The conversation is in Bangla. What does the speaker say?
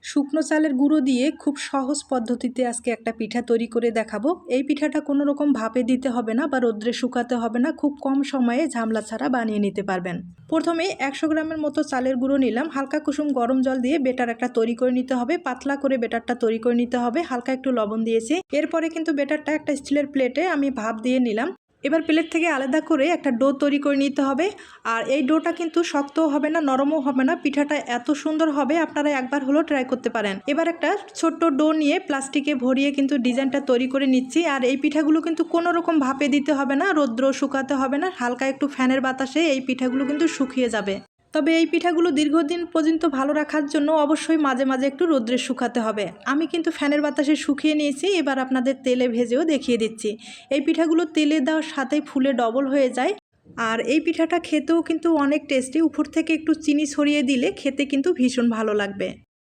শুকনো চালের গুঁড়ো দিয়ে খুব সহজ পদ্ধতিতে আজকে একটা পিঠা তৈরি করে দেখাবো। এই পিঠাটা কোনো রকম ভাপে দিতে হবে না বা রোদ্রে শুকাতে হবে না, খুব কম সময়ে ঝামেলা ছাড়া বানিয়ে নিতে পারবেন। প্রথমে 100 গ্রামের মতো চালের গুঁড়ো নিলাম। হালকা কুসুম গরম জল দিয়ে বেটার একটা তৈরি করে নিতে হবে, পাতলা করে বেটারটা তৈরি করে নিতে হবে। হালকা একটু লবণ দিয়েছি। এরপরে কিন্তু বেটারটা একটা স্টিলের প্লেটে আমি ভাপ দিয়ে নিলাম। এবার প্লেট থেকে আলাদা করে একটা ডো তৈরি করে নিতে হবে। আর এই ডোটা কিন্তু শক্তও হবে না, নরমও হবে না, পিঠাটা এত সুন্দর হবে আপনারা একবার হলেও ট্রাই করতে পারেন। এবার একটা ছোট্ট ডো নিয়ে প্লাস্টিকে ভরিয়ে কিন্তু ডিজাইনটা তৈরি করে নিচ্ছি। আর এই পিঠাগুলো কিন্তু কোনো রকম ভাপে দিতে হবে না, রৌদ্র শুকাতে হবে না, হালকা একটু ফ্যানের বাতাসে এই পিঠাগুলো কিন্তু শুকিয়ে যাবে। তবে এই পিঠাগুলো দীর্ঘদিন পর্যন্ত ভালো রাখার জন্য অবশ্যই মাঝে মাঝে একটু রোদ্রে শুকাতে হবে। আমি কিন্তু ফ্যানের বাতাসে শুকিয়ে নিয়েছি। এবার আপনাদের তেলে ভেজেও দেখিয়ে দিচ্ছি। এই পিঠাগুলো তেলে দেওয়ার সাথেই ফুলে ডবল হয়ে যায়। আর এই পিঠাটা খেতেও কিন্তু অনেক টেস্টি। উপর থেকে একটু চিনি ছড়িয়ে দিলে খেতে কিন্তু ভীষণ ভালো লাগবে।